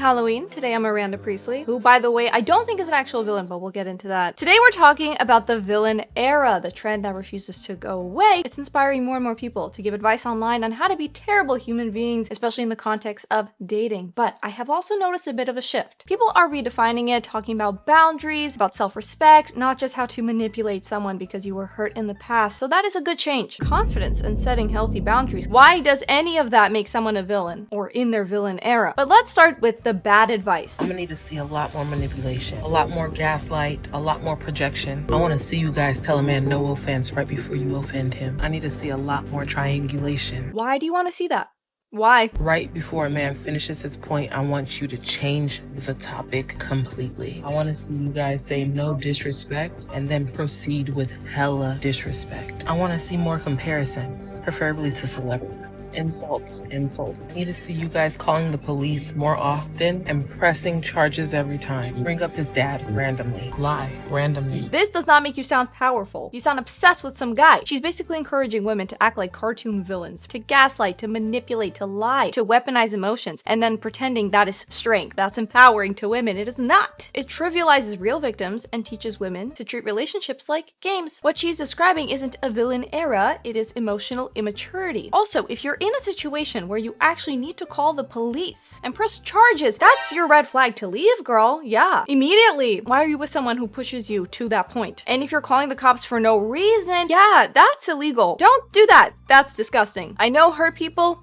Halloween. Today I'm Miranda Priestley, who, by the way, I don't think is an actual villain, but we'll get into that. Today we're talking about the villain era, the trend that refuses to go away. It's inspiring more and more people to give advice online on how to be terrible human beings, especially in the context of dating. But I have also noticed a bit of a shift. People are redefining it, talking about boundaries, about self-respect, not just how to manipulate someone because you were hurt in the past. So that is a good change. Confidence in setting healthy boundaries. Why does any of that make someone a villain or in their villain era? But let's start with the bad advice. I'm gonna need to see a lot more manipulation, a lot more gaslight, a lot more projection. I want to see you guys tell a man no offense right before you offend him. I need to see a lot more triangulation. Why do you want to see that? Why? Right before a man finishes his point, I want you to change the topic completely. I want to see you guys say no disrespect and then proceed with hella disrespect. I want to see more comparisons, preferably to celebrities. Insults. I need to see you guys calling the police more often and pressing charges every time. Bring up his dad randomly. Lie randomly. This does not make you sound powerful. You sound obsessed with some guy. She's basically encouraging women to act like cartoon villains, to gaslight, to manipulate, to lie, to weaponize emotions, and then pretending that is strength. That's empowering to women. It is not. It trivializes real victims and teaches women to treat relationships like games. What she's describing isn't a villain era, it is emotional immaturity. Also, if you're in a situation where you actually need to call the police and press charges, that's your red flag to leave, girl. Yeah, immediately. Why are you with someone who pushes you to that point? And if you're calling the cops for no reason, yeah, that's illegal. Don't do that. That's disgusting. I know hurt people,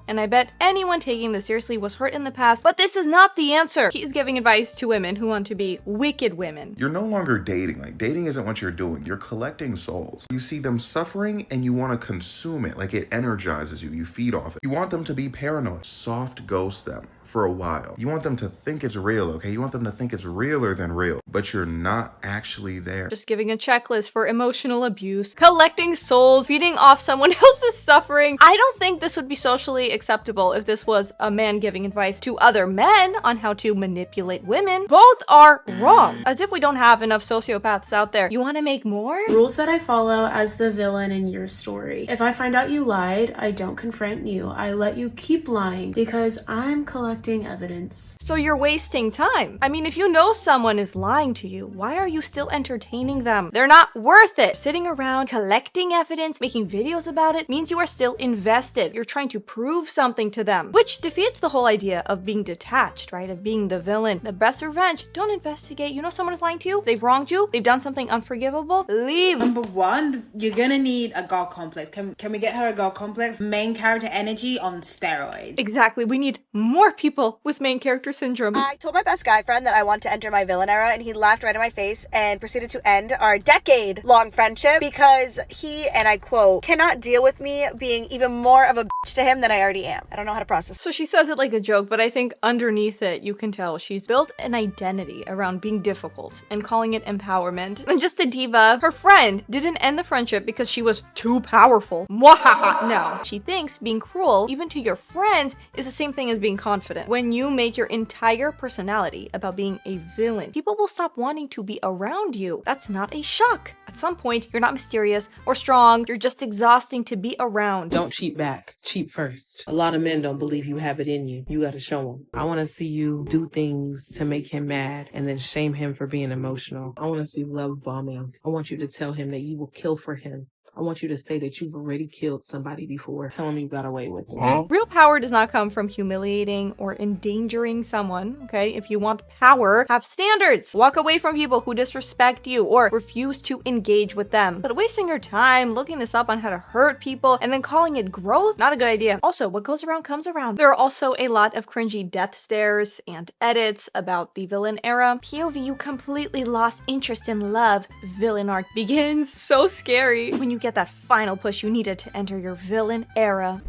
and I bet anyone taking this seriously was hurt in the past, but this is not the answer. He's giving advice to women who want to be wicked women. You're no longer dating. Like, dating isn't what you're doing. You're collecting souls. You see them suffering and you want to consume it. Like, it energizes you. You feed off it. You want them to be paranoid. Soft ghost them for a while. You want them to think it's real, okay? You want them to think it's realer than real, but you're not actually there. Just giving a checklist for emotional abuse, collecting souls, feeding off someone else's suffering. I don't think this would be socially acceptable if this was a man giving advice to other men on how to manipulate women. Both are wrong. As if we don't have enough sociopaths out there. You want to make more? Rules that I follow as the villain in your story. If I find out you lied, I don't confront you. I let you keep lying because I'm collecting evidence. So you're wasting time. I mean, if you know someone is lying to you, why are you still entertaining them? They're not worth it. Sitting around collecting evidence, making videos about it means you are still invested. You're trying to prove something to them, which defeats the whole idea of being detached, right? Of being the villain. The best revenge, don't investigate. You know someone is lying to you, they've wronged you, they've done something unforgivable, leave. Number one, you're gonna need a god complex. Can we get her a god complex? Main character energy on steroids. Exactly, we need more people with main character syndrome. I told my best guy friend that I want to enter my villain era, and he laughed right in my face and proceeded to end our decade-long friendship because he, and I quote, cannot deal with me being even more of a bitch to him than I already am. I don't know how to process. So she says it like a joke, but I think underneath it, you can tell she's built an identity around being difficult and calling it empowerment. And just a diva, her friend didn't end the friendship because she was too powerful. Mwahaha. No. She thinks being cruel, even to your friends, is the same thing as being confident. When you make your entire personality about being a villain, people will stop wanting to be around you. That's not a shock. At some point, you're not mysterious or strong. You're just exhausting to be around. Don't cheat back. Cheat first. A lot of men don't believe you have it in you. You gotta show them. I want to see you do things to make him mad and then shame him for being emotional. I want to see love bombing. I want you to tell him that you will kill for him. I want you to say that you've already killed somebody before. Tell him you got away with it. Real power does not come from humiliating or endangering someone, okay? If you want power, have standards. Walk away from people who disrespect you or refuse to engage with them. But wasting your time looking this up on how to hurt people and then calling it growth, not a good idea. Also, what goes around comes around. There are also a lot of cringy death stares and edits about the villain era. POV, you completely lost interest in love. Villain arc begins. So scary. When you get that final push you needed to enter your villain era.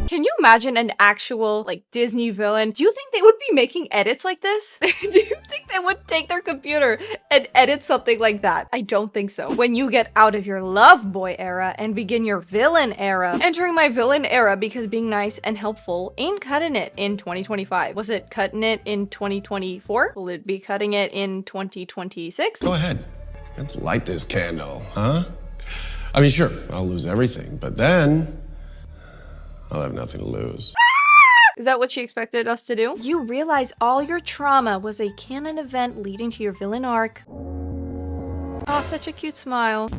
Can you imagine an actual, like, Disney villain? Do you think they would be making edits like this? Do you think they would take their computer and edit something like that? I don't think so. When you get out of your love boy era and begin your villain era, entering my villain era because being nice and helpful ain't cutting it in 2025. Was it cutting it in 2024? Will it be cutting it in 2026? Go ahead. Let's light this candle, huh? I mean, sure, I'll lose everything, but then I'll have nothing to lose. Is that what she expected us to do? You realize all your trauma was a canon event leading to your villain arc. Oh, such a cute smile.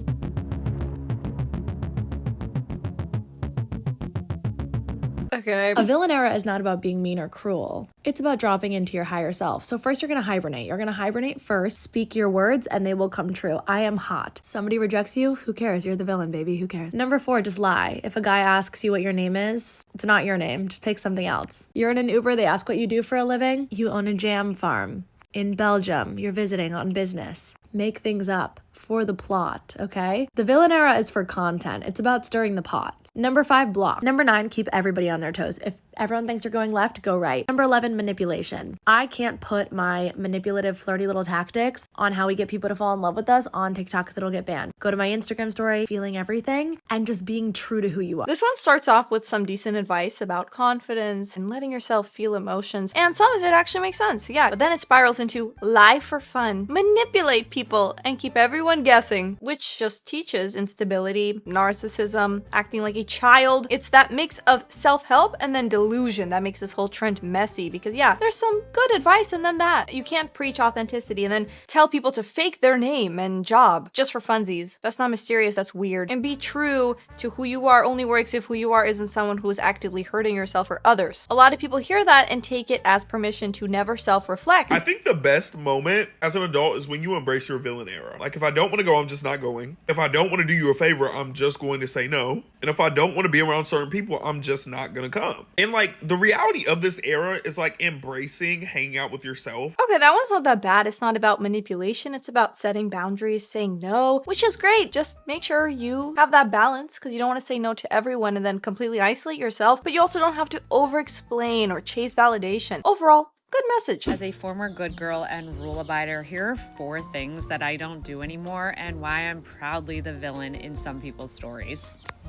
Okay. A villain era is not about being mean or cruel. It's about dropping into your higher self. So first you're going to hibernate. You're going to hibernate first, speak your words, and they will come true. I am hot. Somebody rejects you? Who cares? You're the villain, baby. Who cares? Number 4, just lie. If a guy asks you what your name is, it's not your name. Just pick something else. You're in an Uber. They ask what you do for a living. You own a jam farm in Belgium. You're visiting on business. Make things up for the plot, okay? The villain era is for content. It's about stirring the pot. Number 5, block. Number 9, keep everybody on their toes. If everyone thinks you're going left, go right. Number 11, manipulation. I can't put my manipulative, flirty little tactics on how we get people to fall in love with us on TikTok because it'll get banned. Go to my Instagram story, feeling everything, and just being true to who you are. This one starts off with some decent advice about confidence and letting yourself feel emotions, and some of it actually makes sense, yeah. But then it spirals into lie for fun, manipulate people, and keep everyone guessing, which just teaches instability, narcissism, acting like a child. It's that mix of self-help and then delusion that makes this whole trend messy because yeah, there's some good advice and then that. You can't preach authenticity and then tell people to fake their name and job just for funsies. That's not mysterious, that's weird. And be true to who you are only works if who you are isn't someone who is actively hurting yourself or others. A lot of people hear that and take it as permission to never self-reflect. I think the best moment as an adult is when you embrace your villain era. Like if I don't want to go, I'm just not going. If I don't want to do you a favor, I'm just going to say no. And if I don't want to be around certain people, I'm just not gonna come. And like the reality of this era is like embracing hanging out with yourself. Okay, that one's not that bad. It's not about manipulation. It's about setting boundaries, saying no, which is great. Just make sure you have that balance because you don't want to say no to everyone and then completely isolate yourself, but you also don't have to over-explain or chase validation. Overall, good message. As a former good girl and rule abider, here are 4 things that I don't do anymore and why I'm proudly the villain in some people's stories.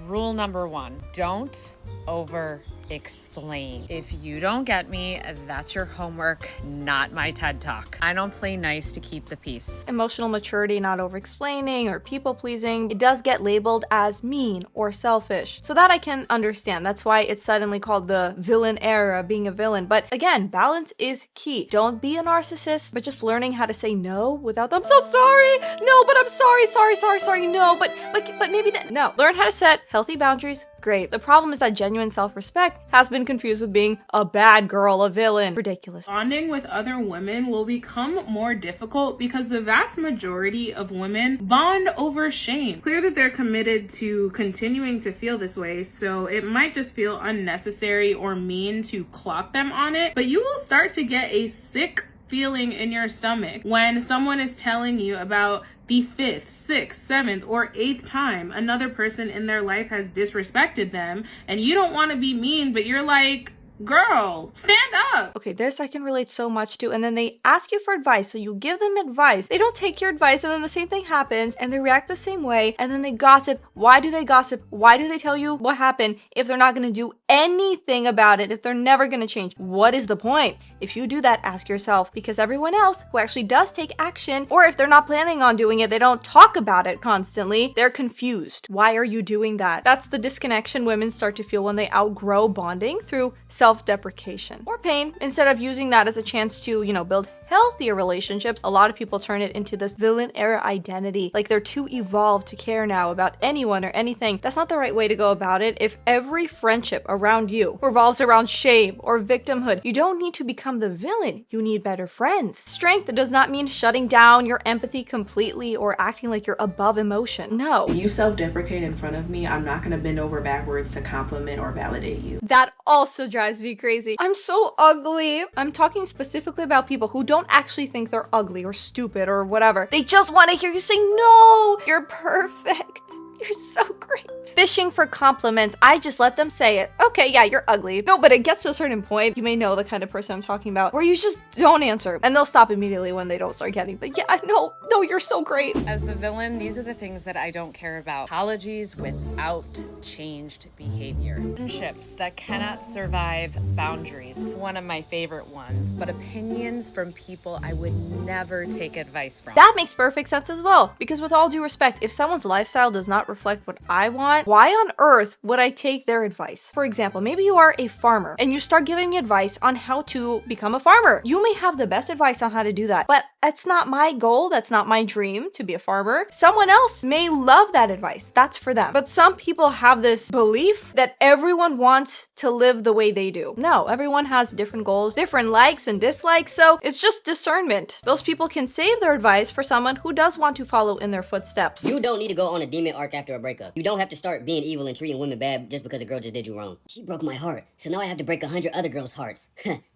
Rule number 1, don't over-explain. If you don't get me, that's your homework, not my TED Talk. I don't play nice to keep the peace. Emotional maturity, not over-explaining or people-pleasing, it does get labeled as mean or selfish. So that I can understand. That's why it's suddenly called the villain era, being a villain. But again, balance is key. Don't be a narcissist, but just learning how to say no without I'm so sorry. No, but I'm sorry, no, but maybe that. No. Learn how to set healthy boundaries. Great. The problem is that genuine self-respect has been confused with being a bad girl, a villain. Ridiculous. Bonding with other women will become more difficult because the vast majority of women bond over shame. It's clear that they're committed to continuing to feel this way, so it might just feel unnecessary or mean to clock them on it, but you will start to get a sick feeling in your stomach when someone is telling you about the 5th, 6th, 7th, or 8th time another person in their life has disrespected them, and you don't want to be mean, but you're like, girl, stand up. Okay, this I can relate so much to. And then they ask you for advice, so you give them advice. They don't take your advice, and then the same thing happens, and they react the same way, and then they gossip. Why do they gossip? Why do they tell you what happened if they're not going to do anything about it, if they're never going to change? What is the point? If you do that, ask yourself, because everyone else who actually does take action, or if they're not planning on doing it, they don't talk about it constantly, they're confused. Why are you doing that? That's the disconnection women start to feel when they outgrow bonding through self-deprecation or pain. Instead of using that as a chance to, build healthier relationships, a lot of people turn it into this villain era identity. Like they're too evolved to care now about anyone or anything. That's not the right way to go about it. If every friendship around you revolves around shame or victimhood, you don't need to become the villain. You need better friends. Strength does not mean shutting down your empathy completely or acting like you're above emotion. No. You self-deprecate in front of me, I'm not gonna bend over backwards to compliment or validate you. That also drives me crazy. I'm so ugly. I'm talking specifically about people who don't actually think they're ugly or stupid or whatever. They just want to hear you say, no, you're perfect. You're so great. Fishing for compliments, I just let them say it. Okay, yeah, you're ugly. No, but it gets to a certain point, you may know the kind of person I'm talking about, where you just don't answer. And they'll stop immediately when they don't start getting the, yeah, no, you're so great. As the villain, these are the things that I don't care about. Apologies without changed behavior. Friendships that cannot survive boundaries. One of my favorite ones, but opinions from people I would never take advice from. That makes perfect sense as well, because with all due respect, if someone's lifestyle does not reflect what I want, why on earth would I take their advice? For example, maybe you are a farmer and you start giving me advice on how to become a farmer. You may have the best advice on how to do that, but that's not my goal. That's not my dream to be a farmer. Someone else may love that advice. That's for them. But some people have this belief that everyone wants to live the way they do. No, everyone has different goals, different likes and dislikes, so it's just discernment. Those people can save their advice for someone who does want to follow in their footsteps. You don't need to go on a demon arc after a breakup. You don't have to start being evil and treating women bad just because a girl just did you wrong. She broke my heart, so now I have to break 100 other girls' hearts.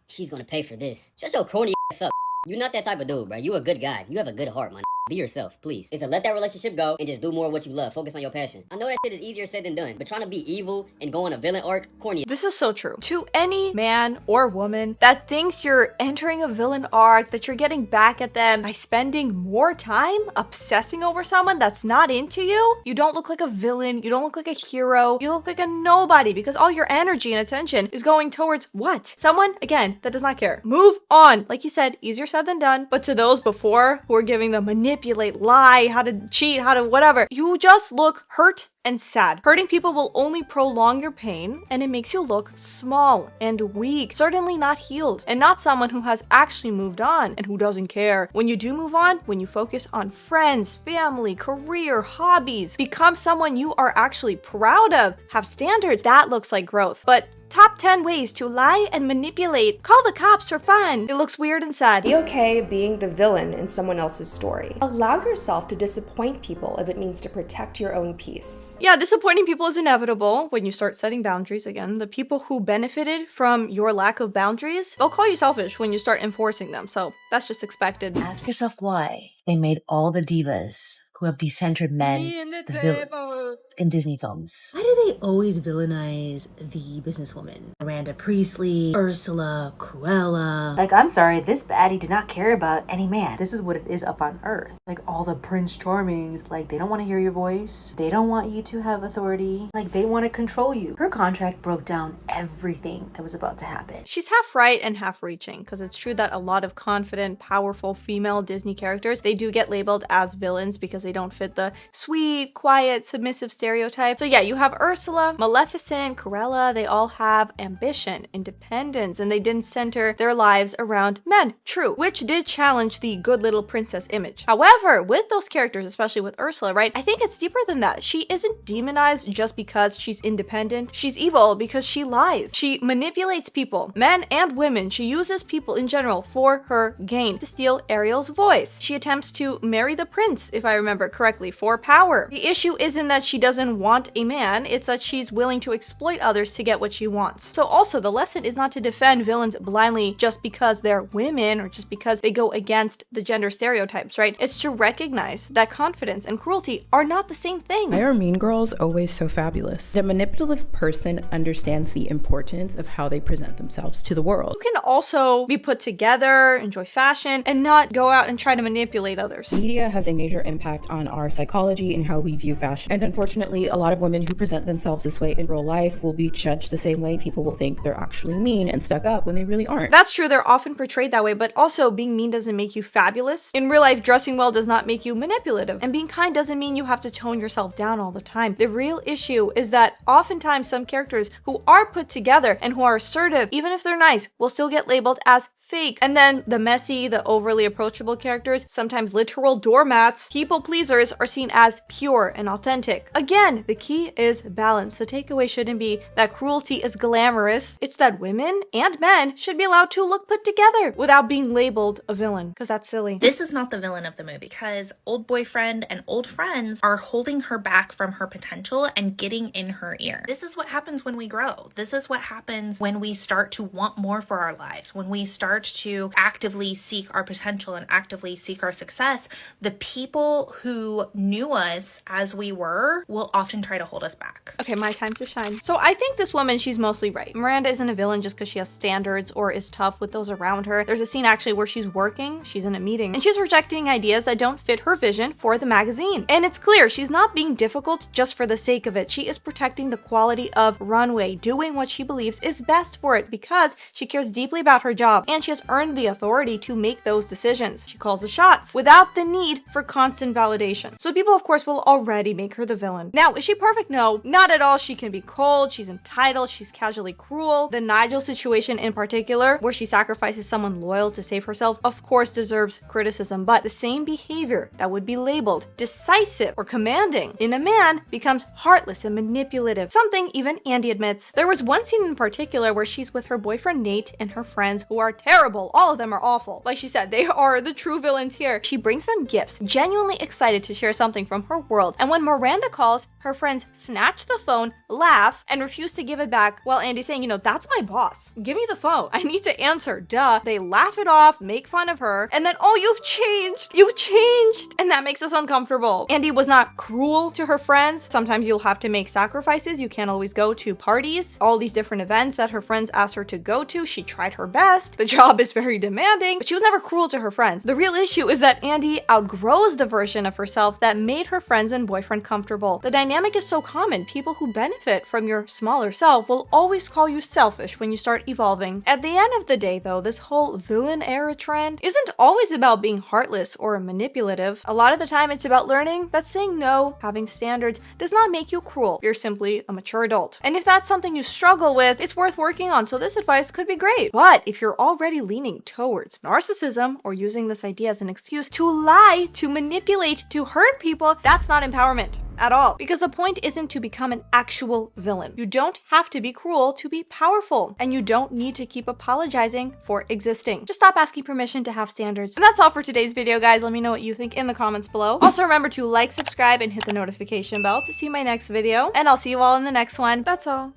She's gonna pay for this. Shut your corny ass up. You're not that type of dude, bro. You a good guy. You have a good heart, man. Be yourself, please. It's to let that relationship go and just do more of what you love. Focus on your passion. I know that shit is easier said than done, but trying to be evil and go on a villain arc, corny. This is so true. To any man or woman that thinks you're entering a villain arc, that you're getting back at them by spending more time obsessing over someone that's not into you, you don't look like a villain, you don't look like a hero, you look like a nobody because all your energy and attention is going towards what? Someone, again, that does not care. Move on. Like you said, easier said than done. But to those before who are giving the manipulate, lie, how to cheat, how to whatever, you just look hurt and sad. Hurting people will only prolong your pain and it makes you look small and weak, certainly not healed, and not someone who has actually moved on and who doesn't care. When you do move on, when you focus on friends, family, career, hobbies, become someone you are actually proud of, have standards, that looks like growth. But top 10 ways to lie and manipulate. Call the cops for fun. It looks weird and sad. Be okay being the villain in someone else's story. Allow yourself to disappoint people if it means to protect your own peace. Yeah, disappointing people is inevitable when you start setting boundaries again. The people who benefited from your lack of boundaries, they'll call you selfish when you start enforcing them. So that's just expected. Ask yourself why they made all the divas who have decentered men the villains in Disney films. Why do they always villainize the businesswoman? Miranda Priestley, Ursula, Cruella. Like, I'm sorry, this baddie did not care about any man. This is what it is up on Earth. Like, all the Prince Charmings, like, they don't want to hear your voice. They don't want you to have authority. Like, they want to control you. Her contract broke down everything that was about to happen. She's half right and half reaching, because it's true that a lot of confident, powerful female Disney characters, they do get labeled as villains because they don't fit the sweet, quiet, submissive stereotype. So yeah, you have Ursula, Maleficent, Cruella, they all have ambition, independence, and they didn't center their lives around men. True, which did challenge the good little princess image. However, with those characters, especially with Ursula, right, I think it's deeper than that. She isn't demonized just because she's independent. She's evil because she lies. She manipulates people, men and women. She uses people in general for her gain, to steal Ariel's voice. She attempts to marry the prince, if I remember correctly, for power. The issue isn't that she doesn't want a man, it's that she's willing to exploit others to get what she wants. So also, the lesson is not to defend villains blindly just because they're women or just because they go against the gender stereotypes, right? It's to recognize that confidence and cruelty are not the same thing. Why are mean girls always so fabulous? The manipulative person understands the importance of how they present themselves to the world. You can also be put together, enjoy fashion, and not go out and try to manipulate others. Media has a major impact on our psychology and how we view fashion. And unfortunately, a lot of women who present themselves this way in real life will be judged the same way. People will think they're actually mean and stuck up when they really aren't. That's true, they're often portrayed that way, but also being mean doesn't make you fabulous. In real life, dressing well does not make you manipulative. And being kind doesn't mean you have to tone yourself down all the time. The real issue is that oftentimes some characters who are put together and who are assertive, even if they're nice, will still get labeled as fake. And then the messy, the overly approachable characters, sometimes literal doormats, people pleasers, are seen as pure and authentic. Again, the key is balance. The takeaway shouldn't be that cruelty is glamorous. It's that women and men should be allowed to look put together without being labeled a villain, because that's silly. This is not the villain of the movie because old boyfriend and old friends are holding her back from her potential and getting in her ear. This is what happens when we grow. This is what happens when we start to want more for our lives, when we start to actively seek our potential and actively seek our success. The people who knew us as we were will often try to hold us back. Okay, my time to shine. So I think this woman, she's mostly right. Miranda isn't a villain just because she has standards or is tough with those around her. There's a scene actually where she's working, she's in a meeting, and she's rejecting ideas that don't fit her vision for the magazine. And it's clear she's not being difficult just for the sake of it. She is protecting the quality of Runway, doing what she believes is best for it because she cares deeply about her job and she has earned the authority to make those decisions. She calls the shots without the need for constant validation. So people, of course, will already make her the villain. someone. Now, is she perfect? No, not at all. She can be cold, she's entitled, she's casually cruel. The Nigel situation in particular, where she sacrifices someone loyal to save herself, of course deserves criticism, but the same behavior that would be labeled decisive or commanding in a man becomes heartless and manipulative, something even Andy admits. There was one scene in particular where she's with her boyfriend Nate and her friends, who are terrible. All of them are awful. Like she said, they are the true villains here. She brings them gifts, genuinely excited to share something from her world, and when Miranda calls, her friends snatch the phone, laugh, and refuse to give it back, while Andy's saying, you know, that's my boss. Give me the phone. I need to answer. Duh. They laugh it off, make fun of her, and then, oh, you've changed. You've changed. And that makes us uncomfortable. Andy was not cruel to her friends. Sometimes you'll have to make sacrifices. You can't always go to parties, all these different events that her friends asked her to go to. She tried her best. The job is very demanding, but she was never cruel to her friends. The real issue is that Andy outgrows the version of herself that made her friends and boyfriend comfortable. The dynamic is so common. People who benefit from your smaller self will always call you selfish when you start evolving. At the end of the day, though, this whole villain era trend isn't always about being heartless or manipulative. A lot of the time, it's about learning that saying no, having standards, does not make you cruel. You're simply a mature adult. And if that's something you struggle with, it's worth working on, so this advice could be great. But if you're already leaning towards narcissism or using this idea as an excuse to lie, to manipulate, to hurt people, that's not empowerment at all. Because the point isn't to become an actual villain. You don't have to be cruel to be powerful, and you don't need to keep apologizing for existing. Just stop asking permission to have standards. And that's all for today's video, guys. Let me know what you think in the comments below. Also, remember to like, subscribe, and hit the notification bell to see my next video, and I'll see you all in the next one. That's all.